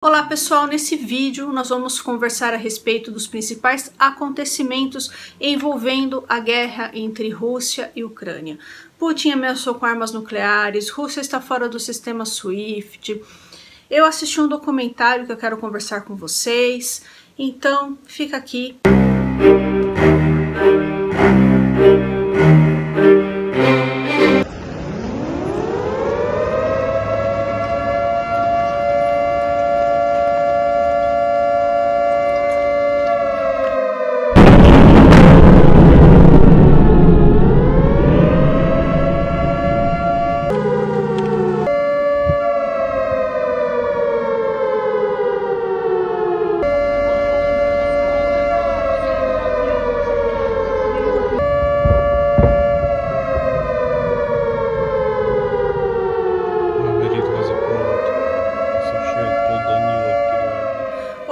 Olá pessoal, nesse vídeo nós vamos conversar a respeito dos principais acontecimentos envolvendo a guerra entre Rússia e Ucrânia. Putin ameaçou com armas nucleares, Rússia está fora do sistema SWIFT. Eu assisti um documentário que eu quero conversar com vocês, então fica aqui.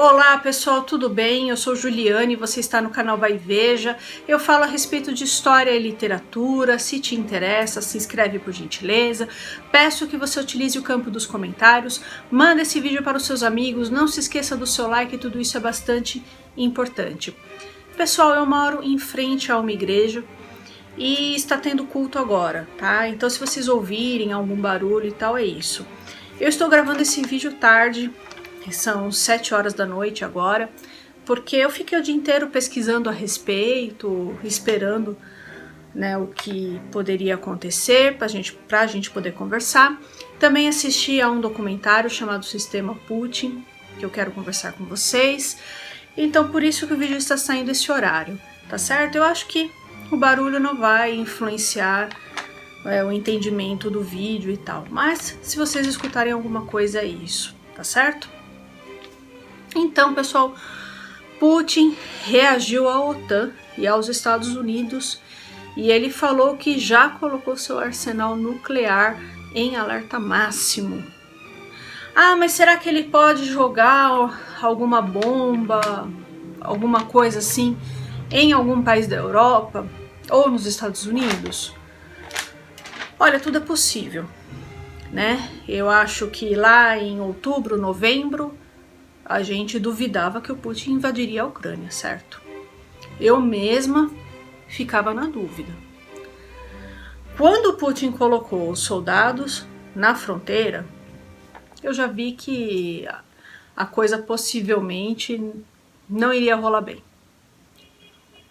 Olá pessoal, tudo bem? Eu sou Juliane, você está no canal Vai e Veja. Eu falo a respeito de história e literatura. Se te interessa, se inscreve por gentileza. Peço que você utilize o campo dos comentários. Manda esse vídeo para os seus amigos. Não se esqueça do seu like, tudo isso é bastante importante. Pessoal, eu moro em frente a uma igreja e está tendo culto agora, tá? Então se vocês ouvirem algum barulho e tal, é isso. Eu estou gravando esse vídeo tarde. São 7 horas da noite agora, porque eu fiquei o dia inteiro pesquisando a respeito, esperando, né, o que poderia acontecer pra gente poder conversar. Também assisti a um documentário chamado Sistema Putin, que eu quero conversar com vocês. Então por isso que o vídeo está saindo esse horário, tá certo? Eu acho que o barulho não vai influenciar o entendimento do vídeo e tal, mas se vocês escutarem alguma coisa é isso, tá certo? Então, pessoal, Putin reagiu à OTAN e aos Estados Unidos e ele falou que já colocou seu arsenal nuclear em alerta máximo. Ah, mas será que ele pode jogar alguma bomba, alguma coisa assim, em algum país da Europa ou nos Estados Unidos? Olha, tudo é possível, né? Eu acho que lá em outubro, novembro, a gente duvidava que o Putin invadiria a Ucrânia, certo? Eu mesma ficava na dúvida. Quando o Putin colocou os soldados na fronteira, eu já vi que a coisa possivelmente não iria rolar bem.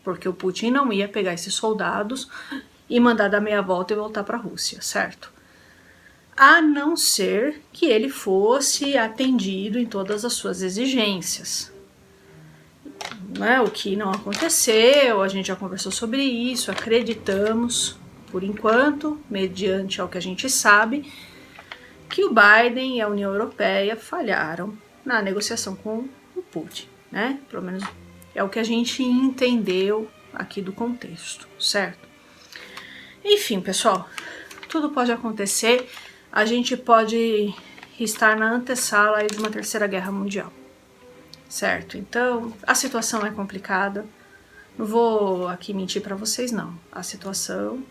Porque o Putin não ia pegar esses soldados e mandar dar meia volta e voltar para a Rússia, certo? A não ser que ele fosse atendido em todas as suas exigências. Né? O que não aconteceu, a gente já conversou sobre isso, acreditamos, por enquanto, mediante ao que a gente sabe, que o Biden e a União Europeia falharam na negociação com o Putin, né? Pelo menos é o que a gente entendeu aqui do contexto, certo? Enfim, pessoal, tudo pode acontecer. A gente pode estar na antessala de uma terceira guerra mundial, certo? Então, a situação é complicada. Não vou aqui mentir para vocês, não. A situação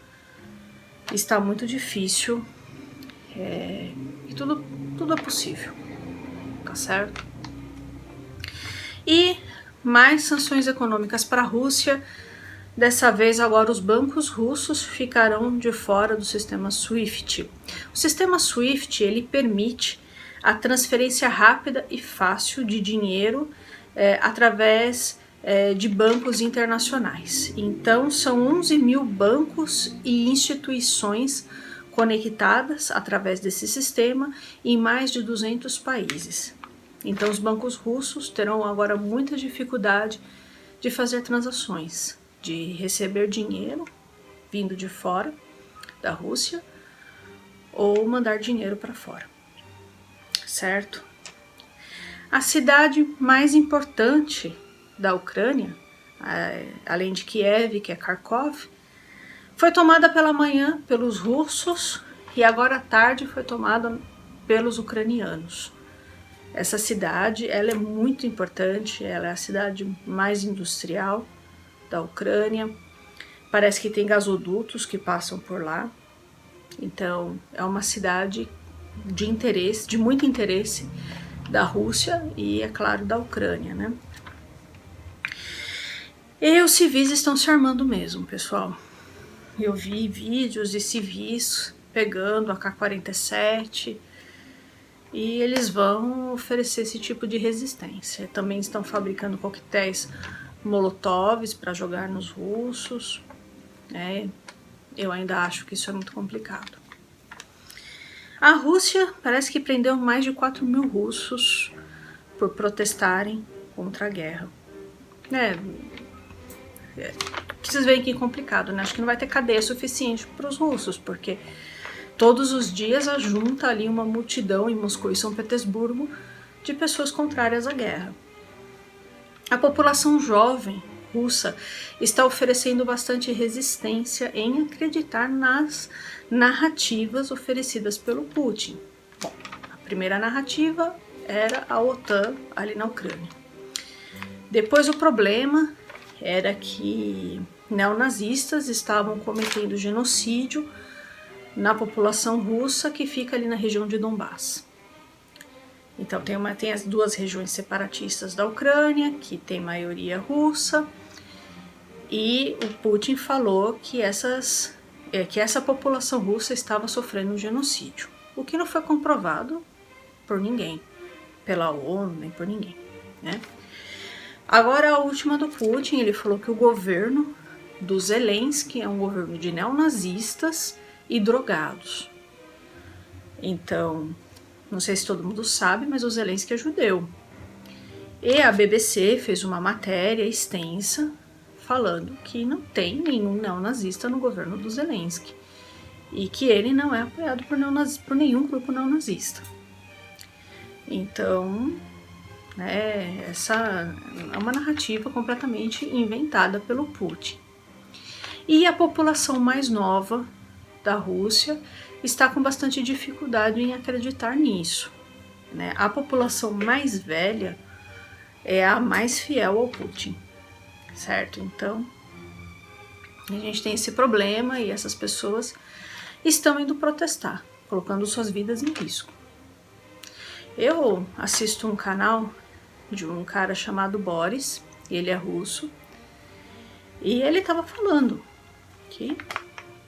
está muito difícil e tudo é possível, tá certo? E mais sanções econômicas para a Rússia. Dessa vez, agora, os bancos russos ficarão de fora do sistema SWIFT. O sistema SWIFT, ele permite a transferência rápida e fácil de dinheiro através de bancos internacionais. Então, são 11 mil bancos e instituições conectadas através desse sistema em mais de 200 países. Então, os bancos russos terão agora muita dificuldade de fazer transações, de receber dinheiro vindo de fora da Rússia ou mandar dinheiro para fora, certo? A cidade mais importante da Ucrânia, além de Kiev, que é Kharkov, foi tomada pela manhã pelos russos e agora à tarde foi tomada pelos ucranianos. Essa cidade, ela é muito importante, ela é a cidade mais industrial da Ucrânia, parece que tem gasodutos que passam por lá, então é uma cidade de interesse, de muito interesse da Rússia e, é claro, da Ucrânia, né? E os civis estão se armando mesmo, pessoal. Eu vi vídeos de civis pegando a AK-47 e eles vão oferecer esse tipo de resistência. Também estão fabricando coquetéis molotovs para jogar nos russos, né? Eu ainda acho que isso é muito complicado. A Rússia parece que prendeu mais de 4.000 russos por protestarem contra a guerra. Vocês veem que é complicado, né? Acho que não vai ter cadeia suficiente para os russos, porque todos os dias ajunta ali uma multidão em Moscou e São Petersburgo de pessoas contrárias à guerra. A população jovem russa está oferecendo bastante resistência em acreditar nas narrativas oferecidas pelo Putin. Bom, a primeira narrativa era a OTAN ali na Ucrânia. Depois o problema era que neonazistas estavam cometendo genocídio na população russa que fica ali na região de Donbass. Então tem as duas regiões separatistas da Ucrânia, que tem maioria russa, e o Putin falou que essa população russa estava sofrendo um genocídio, o que não foi comprovado por ninguém, pela ONU, nem por ninguém, né? Agora a última do Putin, ele falou que o governo do Zelensky é um governo de neonazistas e drogados. Então, não sei se todo mundo sabe, mas o Zelensky é judeu. E a BBC fez uma matéria extensa falando que não tem nenhum neonazista no governo do Zelensky e que ele não é apoiado por nenhum grupo neonazista. Então, essa é uma narrativa completamente inventada pelo Putin. E a população mais nova da Rússia está com bastante dificuldade em acreditar nisso, né? A população mais velha é a mais fiel ao Putin, certo? Então, a gente tem esse problema e essas pessoas estão indo protestar, colocando suas vidas em risco. Eu assisto um canal de um cara chamado Boris, ele é russo, e ele estava falando que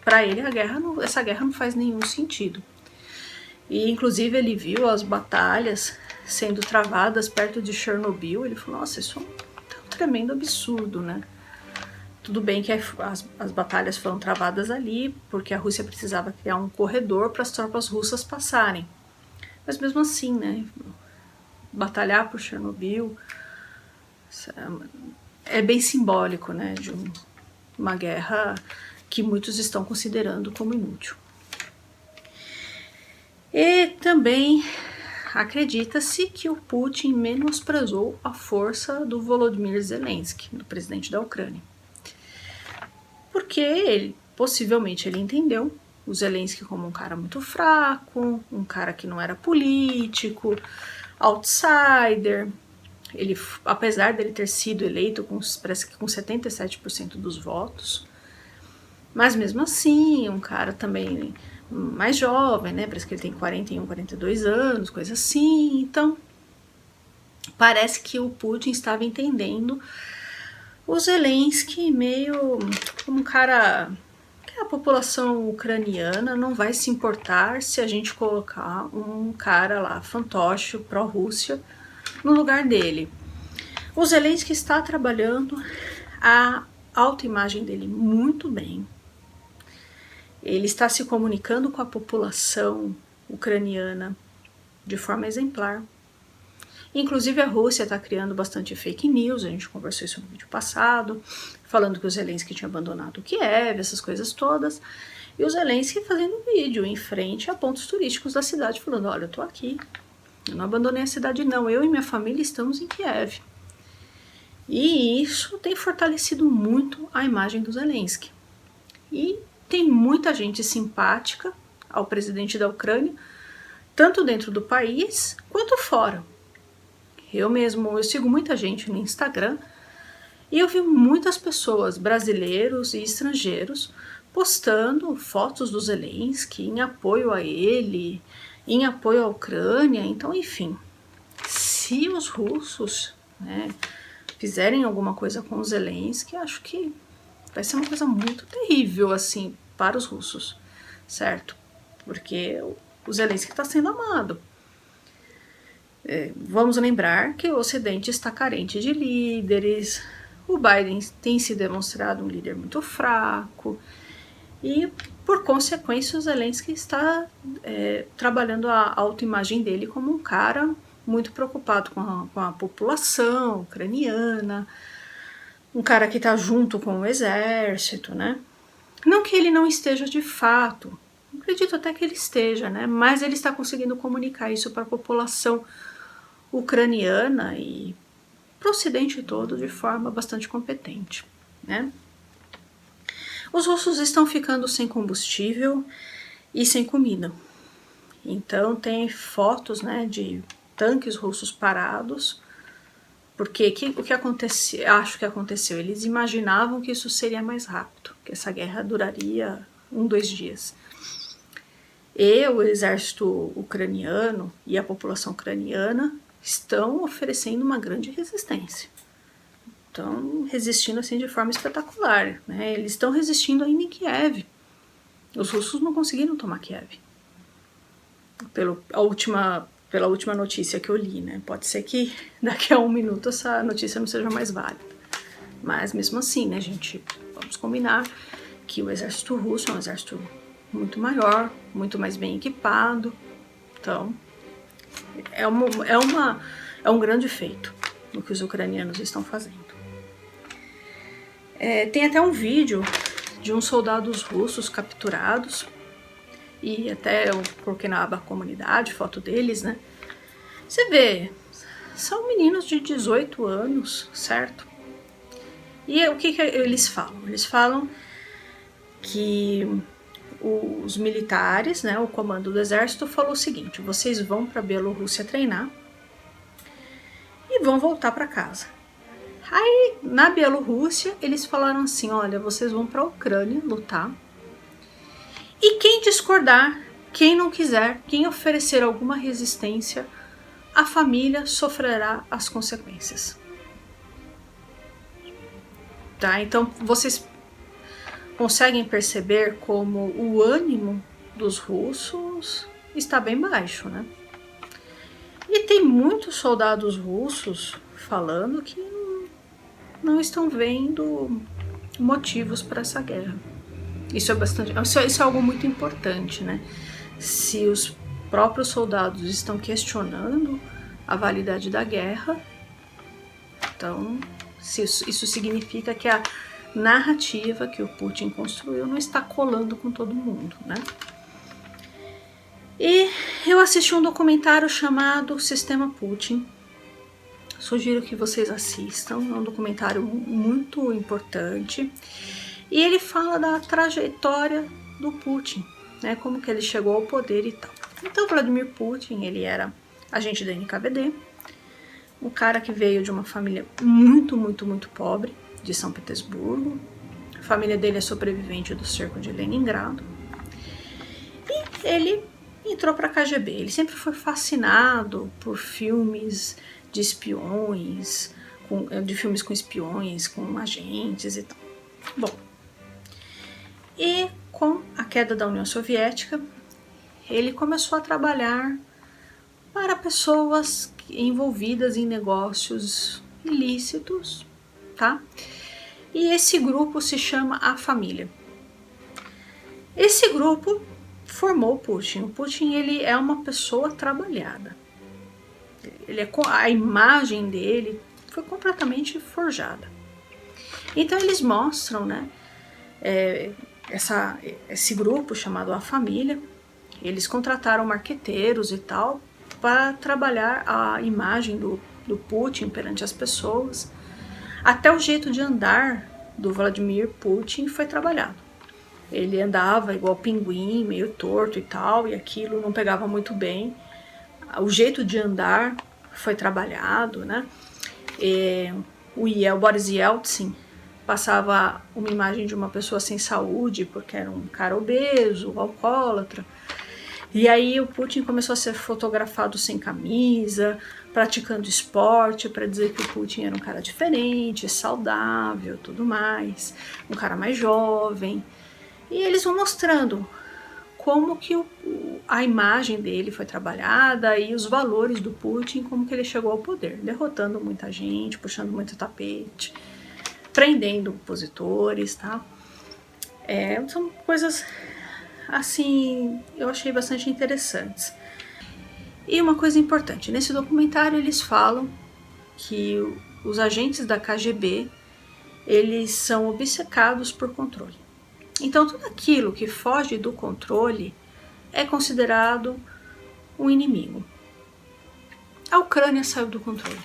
para ele essa guerra não faz nenhum sentido. E inclusive ele viu as batalhas sendo travadas perto de Chernobyl, ele falou, nossa, isso é um tremendo absurdo, né? Tudo bem que as batalhas foram travadas ali, porque a Rússia precisava criar um corredor para as tropas russas passarem. Mas mesmo assim, né? Batalhar por Chernobyl é bem simbólico, né? De uma guerra que muitos estão considerando como inútil. E também acredita-se que o Putin menosprezou a força do Volodymyr Zelensky, do presidente da Ucrânia. Porque possivelmente ele entendeu o Zelensky como um cara muito fraco, um cara que não era político, outsider. Ele, apesar dele ter sido eleito parece que com 77% dos votos, mas mesmo assim, um cara também mais jovem, né? Parece que ele tem 41, 42 anos, coisa assim. Então, parece que o Putin estava entendendo o Zelensky meio como um cara que a população ucraniana não vai se importar se a gente colocar um cara lá, fantoche, pró-Rússia, no lugar dele. O Zelensky está trabalhando a autoimagem dele muito bem. Ele está se comunicando com a população ucraniana de forma exemplar. Inclusive a Rússia está criando bastante fake news, a gente conversou isso no vídeo passado, falando que o Zelensky tinha abandonado Kiev, essas coisas todas. E o Zelensky fazendo vídeo em frente a pontos turísticos da cidade, falando, olha, eu tô aqui, eu não abandonei a cidade não, eu e minha família estamos em Kiev. E isso tem fortalecido muito a imagem do Zelensky. E tem muita gente simpática ao presidente da Ucrânia, tanto dentro do país quanto fora. Eu sigo muita gente no Instagram e eu vi muitas pessoas, brasileiros e estrangeiros, postando fotos do Zelensky em apoio a ele, em apoio à Ucrânia. Então, enfim, se os russos, né, fizerem alguma coisa com o Zelensky, acho que vai ser uma coisa muito terrível, assim, para os russos, certo? Porque o Zelensky está sendo amado. Vamos lembrar que o Ocidente está carente de líderes, o Biden tem se demonstrado um líder muito fraco, e, por consequência, o Zelensky está trabalhando a autoimagem dele como um cara muito preocupado com a população ucraniana, um cara que está junto com o exército, né? Não que ele não esteja de fato, acredito até que ele esteja, né? Mas ele está conseguindo comunicar isso para a população ucraniana e para o Ocidente todo de forma bastante competente, né? Os russos estão ficando sem combustível e sem comida. Então tem fotos, né, de tanques russos parados, porque o que aconteceu, acho que aconteceu, eles imaginavam que isso seria mais rápido, que essa guerra duraria 2 dias. E o exército ucraniano e a população ucraniana estão oferecendo uma grande resistência. Estão resistindo assim de forma espetacular, né? Eles estão resistindo ainda em Kiev. Os russos não conseguiram tomar Kiev. Pela última notícia que eu li, né? Pode ser que daqui a 1 minuto essa notícia não seja mais válida. Mas mesmo assim, né, gente? Vamos combinar que o exército russo é um exército muito maior, muito mais bem equipado. Então, é um grande feito o que os ucranianos estão fazendo. Tem até um vídeo de uns soldados russos capturados, e até eu coloquei na aba comunidade, foto deles, né? Você vê, são meninos de 18 anos, certo? E o que eles falam? Eles falam que os militares, né, o comando do exército falou o seguinte: vocês vão para a Bielorrússia treinar e vão voltar para casa. Aí, na Bielorrússia, eles falaram assim: olha, vocês vão para a Ucrânia lutar, e quem discordar, quem não quiser, quem oferecer alguma resistência, a família sofrerá as consequências. Tá? Então, vocês conseguem perceber como o ânimo dos russos está bem baixo, né? E tem muitos soldados russos falando que não estão vendo motivos para essa guerra. Isso é algo muito importante, né? Se os próprios soldados estão questionando a validade da guerra, então isso significa que a narrativa que o Putin construiu não está colando com todo mundo, né? E eu assisti um documentário chamado Sistema Putin. Sugiro que vocês assistam, é um documentário muito importante. E ele fala da trajetória do Putin, né? Como que ele chegou ao poder e tal. Então, Vladimir Putin, ele era agente da NKVD, um cara que veio de uma família muito, muito, muito pobre, de São Petersburgo. A família dele é sobrevivente do cerco de Leningrado. E ele entrou para a KGB. Ele sempre foi fascinado por filmes de espiões, de filmes com espiões, com agentes e tal. Bom, e com a queda da União Soviética, ele começou a trabalhar para pessoas envolvidas em negócios ilícitos, tá? E esse grupo se chama A Família. Esse grupo formou o Putin. O Putin, ele é uma pessoa trabalhada. A imagem dele foi completamente forjada. Então eles mostram, né, esse grupo chamado A Família. Eles contrataram marqueteiros e tal para trabalhar a imagem do Putin perante as pessoas. Até o jeito de andar do Vladimir Putin foi trabalhado. Ele andava igual pinguim, meio torto e tal, e aquilo não pegava muito bem. O jeito de andar foi trabalhado, né? O Boris Yeltsin passava uma imagem de uma pessoa sem saúde, porque era um cara obeso, alcoólatra. E aí o Putin começou a ser fotografado sem camisa, praticando esporte para dizer que o Putin era um cara diferente, saudável, tudo mais, um cara mais jovem. E eles vão mostrando como que a imagem dele foi trabalhada e os valores do Putin, como que ele chegou ao poder, derrotando muita gente, puxando muito tapete, prendendo opositores, tá? São coisas, assim, eu achei bastante interessantes. E uma coisa importante, nesse documentário eles falam que os agentes da KGB, eles são obcecados por controle. Então tudo aquilo que foge do controle é considerado um inimigo. A Ucrânia saiu do controle.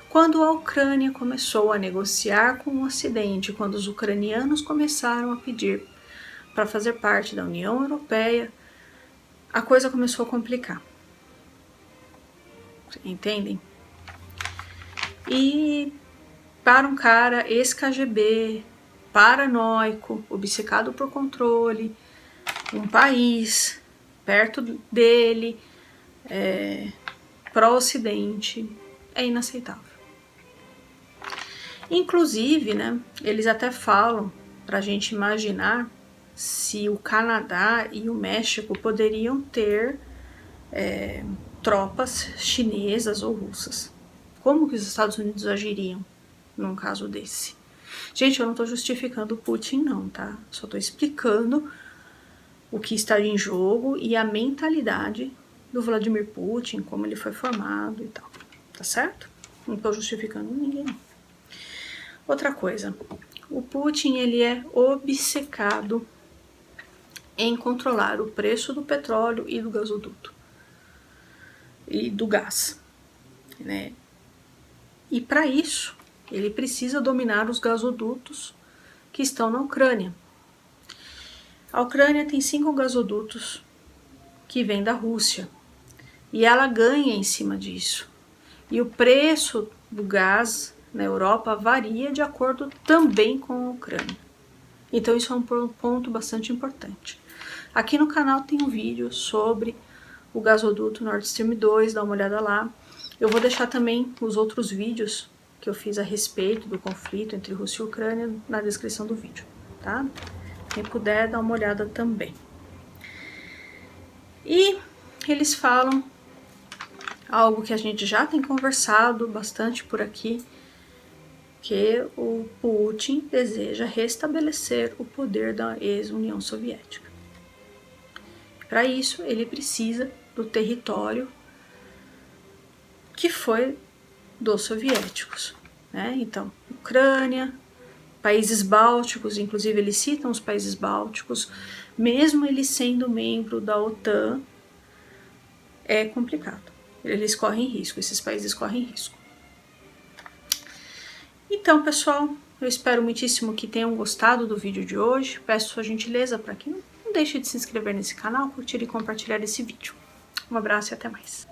Quando a Ucrânia começou a negociar com o Ocidente, quando os ucranianos começaram a pedir para fazer parte da União Europeia, a coisa começou a complicar. Entendem? E para um cara ex-KGB, paranoico, obcecado por controle, um país perto dele, pró-Ocidente, é inaceitável. Inclusive, né, eles até falam para a gente imaginar se o Canadá e o México poderiam ter tropas chinesas ou russas. Como que os Estados Unidos agiriam num caso desse? Gente, eu não estou justificando o Putin não, tá? Só estou explicando o que está em jogo e a mentalidade do Vladimir Putin, como ele foi formado e tal, tá certo? Não estou justificando ninguém não. Outra coisa, o Putin, ele é obcecado em controlar o preço do petróleo e do gasoduto e do gás, né? E para isso, ele precisa dominar os gasodutos que estão na Ucrânia. A Ucrânia tem 5 gasodutos que vêm da Rússia e ela ganha em cima disso. E o preço do gás na Europa varia de acordo também com a Ucrânia. Então isso é um ponto bastante importante. Aqui no canal tem um vídeo sobre o gasoduto Nord Stream 2, dá uma olhada lá. Eu vou deixar também os outros vídeos que eu fiz a respeito do conflito entre Rússia e Ucrânia na descrição do vídeo, tá? Quem puder, dá uma olhada também. E eles falam algo que a gente já tem conversado bastante por aqui, que o Putin deseja restabelecer o poder da ex-União Soviética. Para isso, ele precisa do território que foi dos soviéticos, né? Então, Ucrânia, países bálticos, inclusive eles citam os países bálticos, mesmo eles sendo membro da OTAN, é complicado. Eles correm risco, esses países correm risco. Então, pessoal, eu espero muitíssimo que tenham gostado do vídeo de hoje. Peço sua gentileza para que não deixe de se inscrever nesse canal, curtir e compartilhar esse vídeo. Um abraço e até mais.